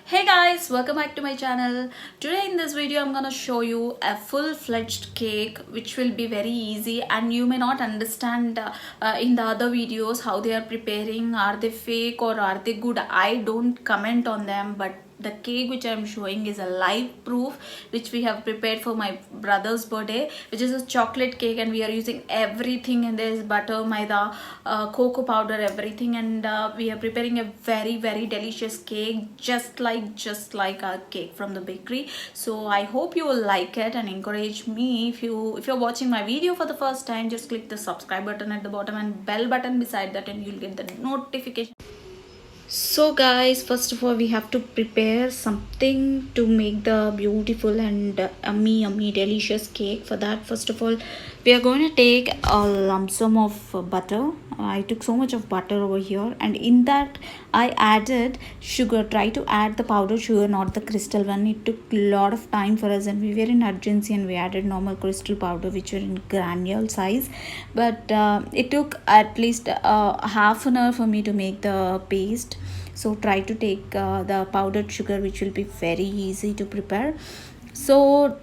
Hey guys, welcome back to my channel. Today in this video I'm gonna show you a full-fledged cake which will be very easy, and you may not understand in the other videos how they are preparing. Are they fake or are they good? I don't comment on them, but the cake which I'm showing is a live proof which we have prepared for my brother's birthday, which is a chocolate cake, and we are using everything in this: butter, maida, cocoa powder, everything. And we are preparing a very delicious cake, just like a cake from the bakery. So I hope you will like it and encourage me. If you're watching my video for the first time, just click the subscribe button at the bottom and bell button beside that, and you'll get the notification. So guys, first of all we have to prepare something to make the beautiful and yummy delicious cake. For that, first of all we are going to take a lump sum of butter. I took so much of butter over here, and in that I added sugar. Try to add the powdered sugar, not the crystal one. It took a lot of time for us, and we were in urgency, and we added normal crystal powder which were in granule size. But it took at least half an hour for me to make the paste. So try to take the powdered sugar, which will be very easy to prepare. So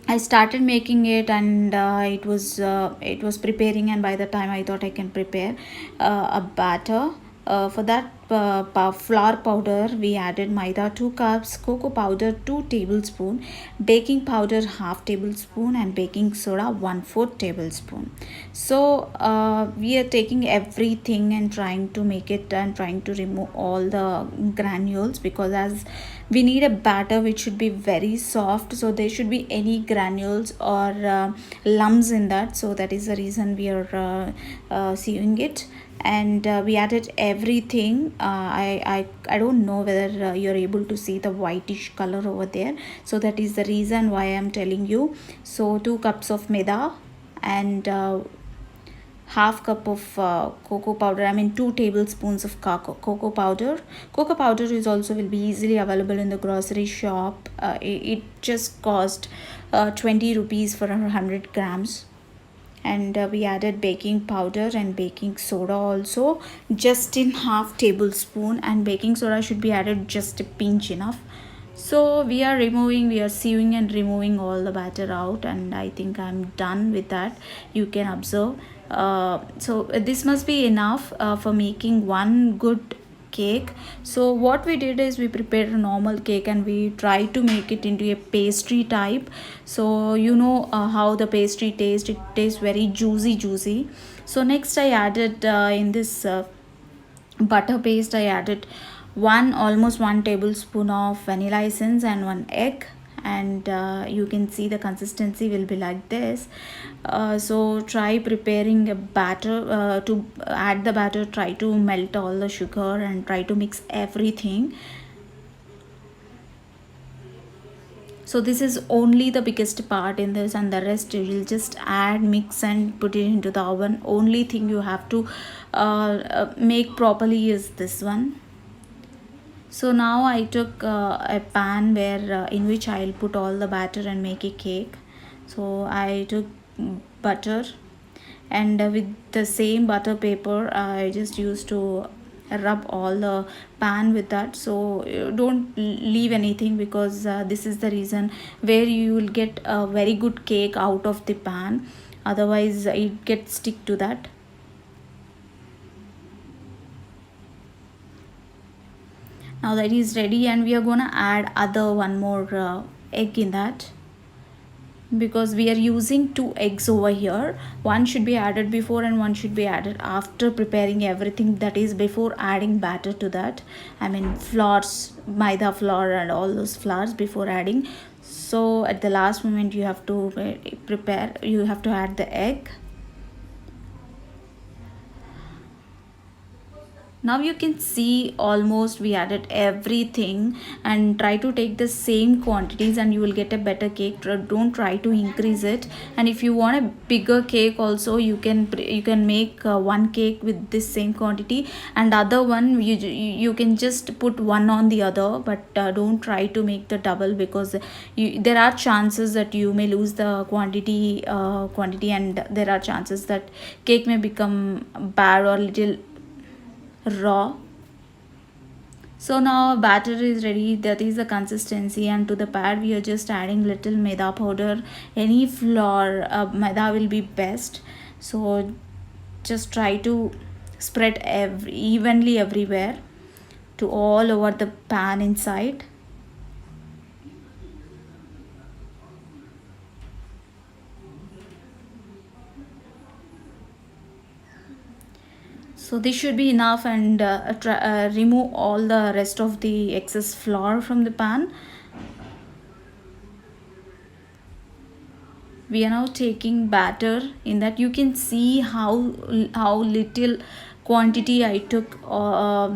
I started making it, and it was preparing, and by the time I thought I can prepare a batter. For that flour powder we added maida 2 cups, cocoa powder 2 tablespoon, baking powder half tablespoon, and baking soda 1/4 tablespoon. So we are taking everything and trying to make it and trying to remove all the granules, because as we need a batter which should be very soft, so there should be any granules or lumps in that. So that is the reason we are sewing it. And we added everything. I don't know whether you're able to see the whitish color over there, so that is the reason why I'm telling you. So 2 cups of maida, and half cup of cocoa powder. I mean 2 tablespoons of cocoa powder. Cocoa powder is also will be easily available in the grocery shop. It just cost 20 rupees for 100 grams. And we added baking powder and baking soda also, just in half tablespoon, and baking soda should be added just a pinch enough. So we are sewing and removing all the batter out, and I think I'm done with that. You can observe. So this must be enough for making one good cake. So what we did is we prepared a normal cake, and we tried to make it into a pastry type. So you know how the pastry tastes. It tastes very juicy. So next I added in this butter paste, I added almost 1 tablespoon of vanilla essence and 1 egg. And you can see the consistency will be like this. So try preparing a batter. To add the batter, try to melt all the sugar and try to mix everything. So this is only the biggest part in this, and the rest you will just add, mix, and put it into the oven. Only thing you have to make properly is this one. So now I took a pan where in which I'll put all the batter and make a cake. So I took butter, and with the same butter paper I just used to rub all the pan with that. So don't leave anything, because this is the reason where you will get a very good cake out of the pan. Otherwise it gets stick to that. Now that is ready, and we are gonna add other one more egg in that, because we are using 2 eggs over here. One should be added before and one should be added after preparing everything, that is before adding batter to that. I mean flours, maida flour and all those flours before adding. So at the last moment you have to you have to add the egg. Now you can see almost we added everything, and try to take the same quantities and you will get a better cake. Don't try to increase it. And if you want a bigger cake also, you can make one cake with this same quantity, and other one you can just put one on the other. But don't try to make the double, because there are chances that you may lose the quantity, and there are chances that cake may become bad or little raw. So now our batter is ready. That is the consistency, and to the pad we are just adding little maida powder. Any flour, maida will be best. So just try to spread evenly everywhere to all over the pan inside. So this should be enough, and remove all the rest of the excess flour from the pan. We are now taking batter. In that you can see how little quantity I took.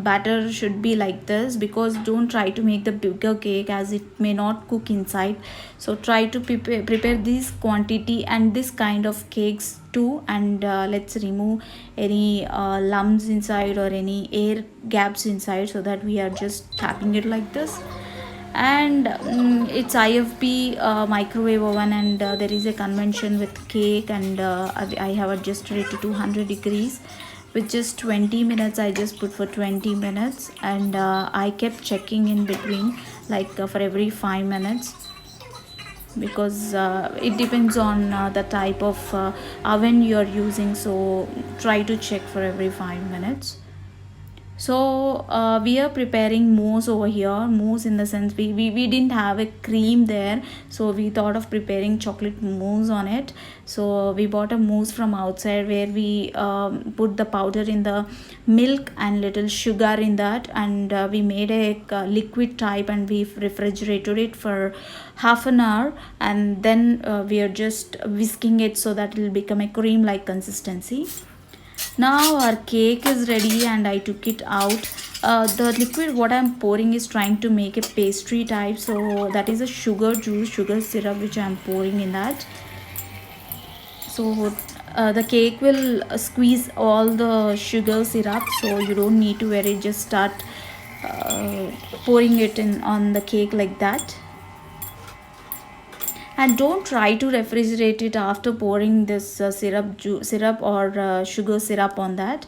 Batter should be like this, because don't try to make the bigger cake as it may not cook inside. So try to prepare this quantity and this kind of cakes too, and let's remove any lumps inside or any air gaps inside, so that we are just tapping it like this. And it's IFB microwave oven, and there is a convention with cake, and I have adjusted it to 200 degrees with just 20 minutes. I just put for 20 minutes, and I kept checking in between, like for every 5 minutes, because it depends on the type of oven you are using. So try to check for every 5 minutes. So we are preparing mousse over here. Mousse in the sense we didn't have a cream there, so we thought of preparing chocolate mousse on it. So we bought a mousse from outside, where we put the powder in the milk and little sugar in that, and we made a liquid type, and we refrigerated it for half an hour, and then we are just whisking it so that it will become a cream like consistency. Now our cake is ready, and I took it out. The liquid what I'm pouring is trying to make a pastry type, so that is a sugar juice, sugar syrup which I'm pouring in that. So the cake will squeeze all the sugar syrup, so you don't need to worry, just start pouring it in on the cake like that. And don't try to refrigerate it after pouring this syrup or sugar syrup on that,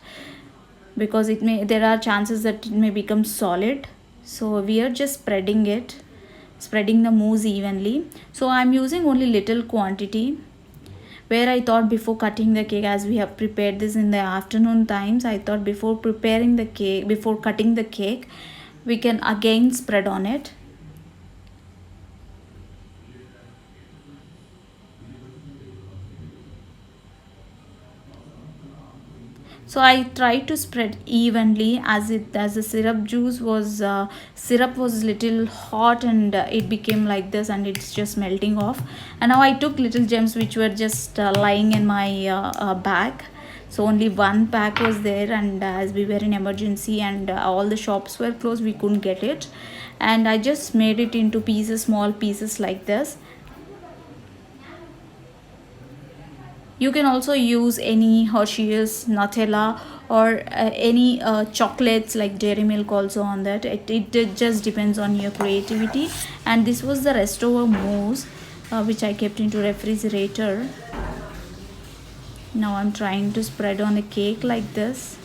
because there are chances that it may become solid. So we are just spreading the mousse evenly. So I'm using only little quantity, where I thought before cutting the cake, as we have prepared this in the afternoon times, I thought before cutting the cake, we can again spread on it. So I tried to spread evenly, as the syrup was little hot, and it became like this, and it's just melting off. And now I took little gems which were just lying in my bag. So only one pack was there, and as we were in emergency, and all the shops were closed, we couldn't get it. And I just made it into pieces, small pieces like this. You can also use any Hershey's, Nutella, or any chocolates like Dairy Milk also on that. It just depends on your creativity. And this was the restover mousse which I kept into refrigerator. Now I'm trying to spread on the cake like this.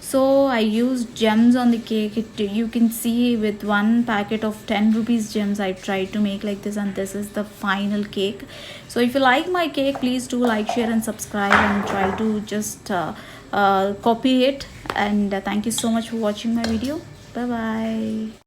So I used gems on the cake. You can see with one packet of 10 rupees gems I tried to make like this, and this is the final cake. So if you like my cake, please do like, share and subscribe, and try to just copy it. And thank you so much for watching my video. Bye bye.